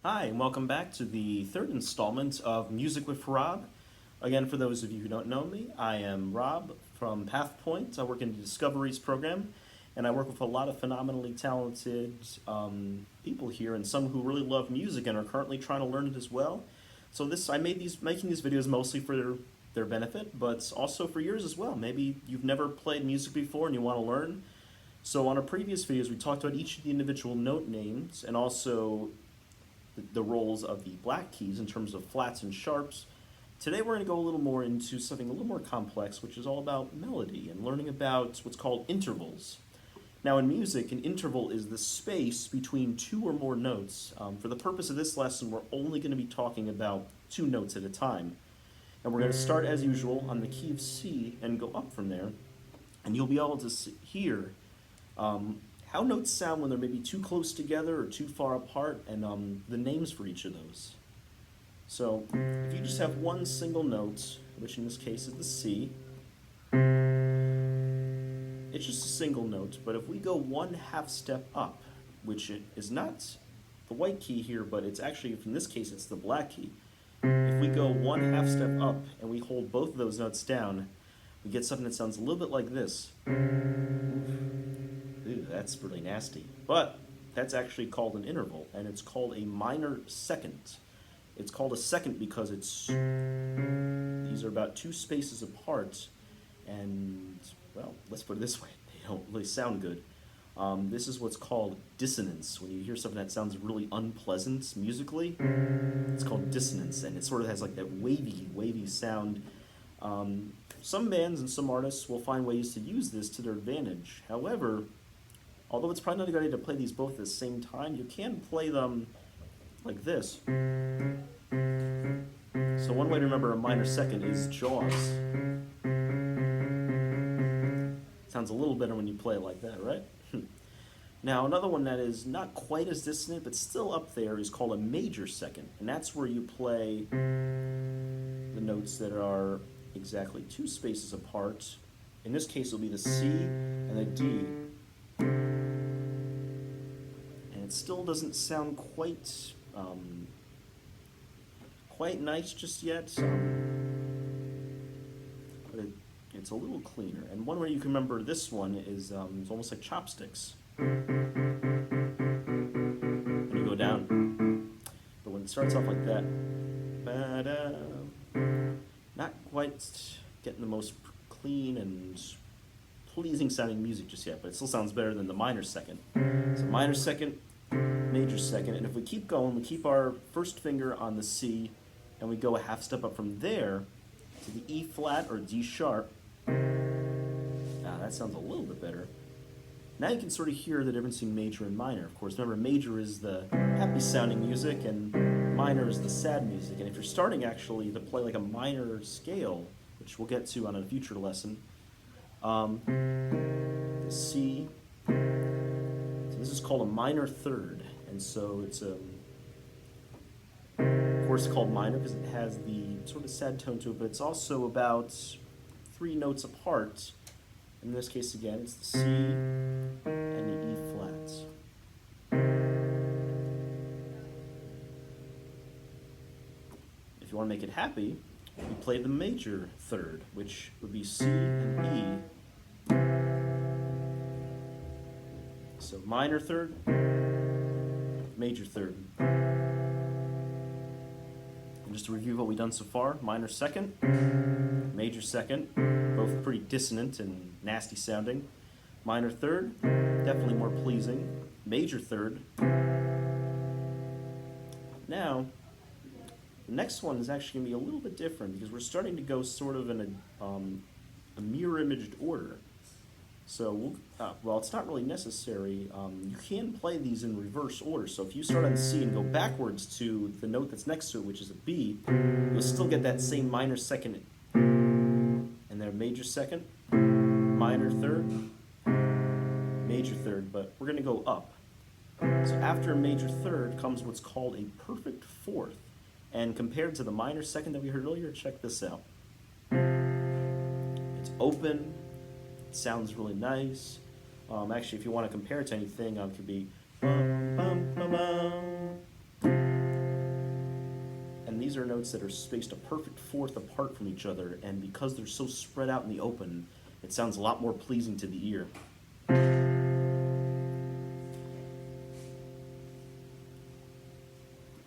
Hi, and welcome back to the third installment of Music with Rob. Again, for those of you who don't know me, I am Rob from PathPoint. I work in the Discoveries program, and I work with a lot of phenomenally talented people here, and some who really love music and are currently trying to learn it as well. So I made making these videos mostly for their benefit, but also for yours as well. Maybe you've never played music before and you want to learn. So on our previous videos, we talked about each of the individual note names and also the roles of the black keys in terms of flats and sharps. Today we're going to go a little more into something a little more complex, which is all about melody and learning about what's called intervals. Now in music, an interval is the space between two or more notes. For the purpose of this lesson, we're only going to be talking about two notes at a time. And we're going to start as usual on the key of C and go up from there. And you'll be able to hear how notes sound when they're maybe too close together or too far apart, and the names for each of those. So if you just have one single note, which in this case is the C, it's just a single note, but if we go one half step up, which is not the white key here, but it's actually, in this case, it's the black key. If we go one half step up and we hold both of those notes down, we get something that sounds a little bit like this. Ooh, that's really nasty. But that's actually called an interval, and it's called a minor second. It's called a second because these are about two spaces apart, and, well, let's put it this way, they don't really sound good. This is what's called dissonance. When you hear something that sounds really unpleasant musically, it's called dissonance, and it sort of has like that wavy sound. Some bands and some artists will find ways to use this to their advantage. However, although it's probably not a good idea to play these both at the same time, you can play them like this. So one way to remember a minor second is Jaws. Sounds a little better when you play it like that, right? Now another one that is not quite as dissonant but still up there is called a major second, and that's where you play the notes that are exactly two spaces apart. In this case it'll be the C and the D. And it still doesn't sound quite nice just yet, but it's a little cleaner. And one way you can remember this one is it's almost like chopsticks. When you go down. But when it starts off like that, not quite getting the most clean and pleasing sounding music just yet, but it still sounds better than the minor second. So minor second, major second, and if we keep going, we keep our first finger on the C, and we go a half step up from there to the E flat or D sharp. Now that sounds a little bit better. Now you can sort of hear the difference between major and minor. Of course, remember major is the happy sounding music and minor is the sad music. And if you're starting actually to play like a minor scale, which we'll get to on a future lesson, the C, so this is called a minor third. And so it's of course called minor because it has the sort of sad tone to it, but it's also about three notes apart. In this case again, it's the C and the E flats. If you want to make it happy, you play the major third, which would be C and E. So minor third, major third. And just to review what we've done so far, minor second, major second, both pretty dissonant and nasty sounding. Minor third, definitely more pleasing. Major third. Now, the next one is actually going to be a little bit different because we're starting to go sort of in a mirror imaged order. So, well, it's not really necessary. You can play these in reverse order. So if you start on C and go backwards to the note that's next to it, which is a B, you'll still get that same minor second and their major second, minor third, major third, but we're going to go up. So after a major third comes what's called a perfect fourth. And compared to the minor second that we heard earlier, check this out. It's open. Sounds really nice. Actually, if you want to compare it to anything, it could be bum, bum, bum, bum. these are notes that are spaced a perfect fourth apart from each other, and because they're so spread out in the open, it sounds a lot more pleasing to the ear.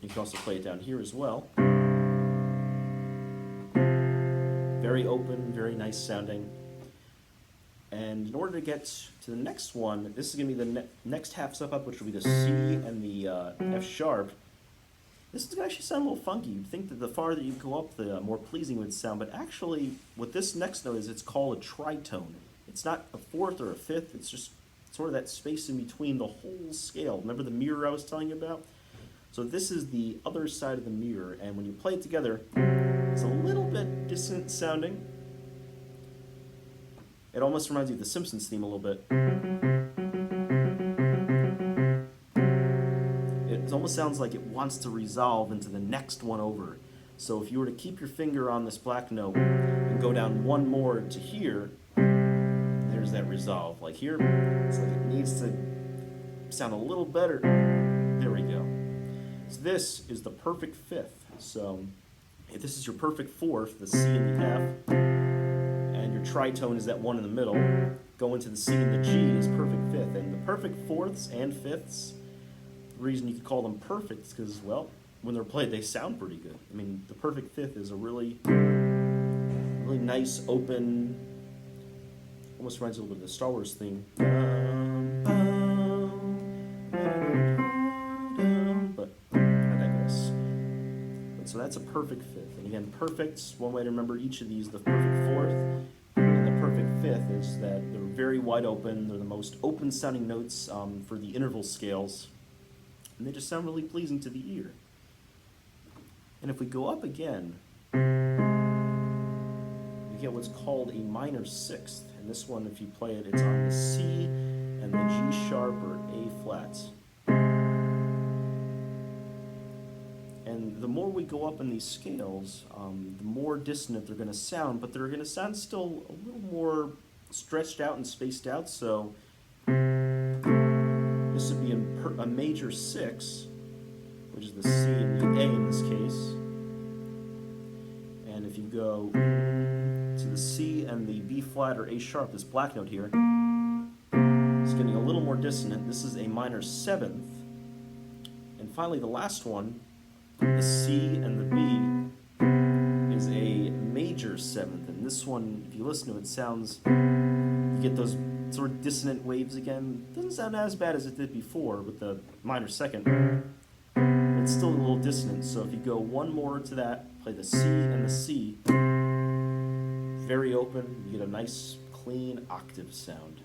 You can also play it down here as well. Very open, very nice sounding. And in order to get to the next one, this is going to be the next half step up, which will be the C and the F sharp. This is going to actually sound a little funky. You'd think that the farther you go up, the more pleasing it would sound, but actually what this next note is, it's called a tritone. It's not a fourth or a fifth, it's just sort of that space in between the whole scale. Remember the mirror I was telling you about? So this is the other side of the mirror, and when you play it together, it's a little bit dissonant sounding. It almost reminds you of the Simpsons theme a little bit. It almost sounds like it wants to resolve into the next one over. So if you were to keep your finger on this black note and go down one more to here, there's that resolve. Like here, it's like it needs to sound a little better. There we go. So this is the perfect fifth. So if this is your perfect fourth, the C and the F, and your tritone is that one in the middle, go into the C and the G is perfect fifth. And the perfect fourths and fifths, the reason you could call them perfect is because, well, when they're played, they sound pretty good. I mean, the perfect fifth is a really nice, open, almost reminds me a little bit of the Star Wars theme. But I digress. So that's a perfect fifth. And again, perfects, one way to remember each of these, the perfect fourth and the perfect fifth, is that they're very wide open. They're the most open sounding notes for the interval scales. And they just sound really pleasing to the ear. And if we go up again, we get what's called a minor sixth. And this one, if you play it, it's on the C and the G sharp or A flats. And the more we go up in these scales, the more dissonant they're going to sound, but they're going to sound still a little more stretched out and spaced out. So this would be a major six, which is the C and the A in this case. And if you go to the C and the B flat or A sharp, this black note here, it's getting a little more dissonant. This is a minor seventh. And finally, the last one, the C and the B, is a major seventh. And this one, if you listen to it, sounds, you get those sort of dissonant waves again. Doesn't sound as bad as it did before with the minor second. It's still a little dissonant. So if you go one more to that, play the C and the C, very open, you get a nice, clean octave sound.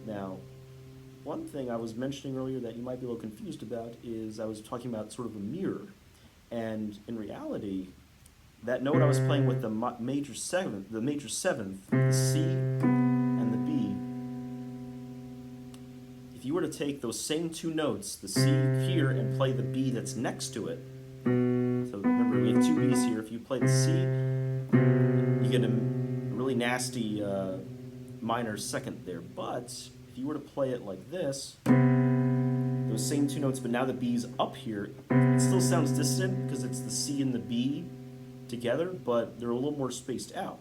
Now, one thing I was mentioning earlier that you might be a little confused about is I was talking about sort of a mirror. And in reality, that note I was playing with the major seventh, the C and the B, if you were to take those same two notes, the C here, and play the B that's next to it, so remember we have two B's here, if you play the C, you get a really nasty minor second there. But if you were to play it like this, those same two notes, but now the B's up here, it still sounds dissonant because it's the C and the B together, but they're a little more spaced out.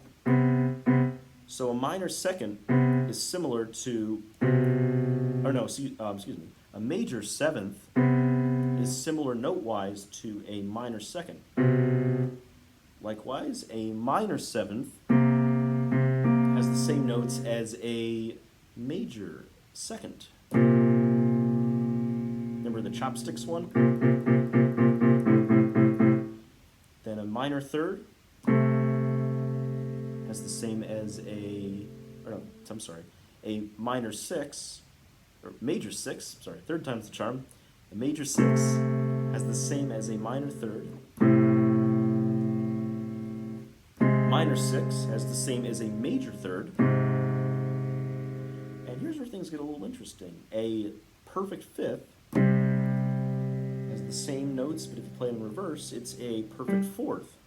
So a minor second is similar to, or no, excuse me, a major seventh is similar note-wise to a minor second. Likewise, a minor seventh has the same notes as a major second. Remember the chopsticks one? Then a minor third has the same as a minor six, or major six, sorry, third time's the charm. A major six has the same as a minor third. Minor six has the same as a major third. And here's where things get a little interesting. A perfect fifth has the same notes, but if you play in reverse, it's a perfect fourth.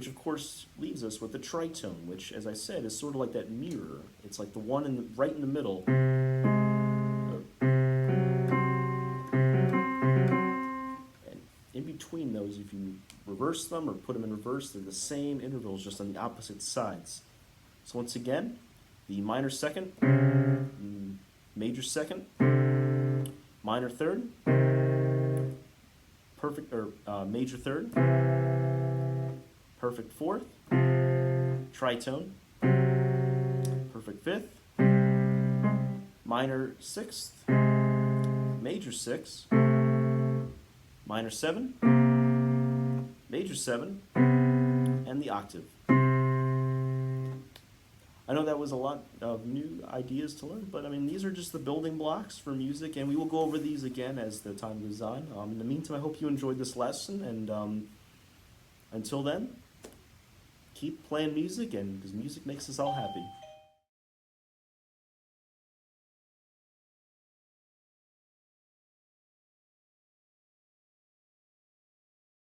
which of course leaves us with the tritone, which, as I said, is sort of like that mirror. It's like the one right in the middle. And in between those, if you reverse them or put them in reverse, they're the same intervals, just on the opposite sides. So once again, the minor second, major second, minor third, perfect or major third, perfect fourth, tritone, perfect fifth, minor sixth, major sixth, minor seven, major seven, and the octave. I know that was a lot of new ideas to learn, but I mean, these are just the building blocks for music, and we will go over these again as the time goes on. In the meantime, I hope you enjoyed this lesson, and until then, keep playing music, and because music makes us all happy.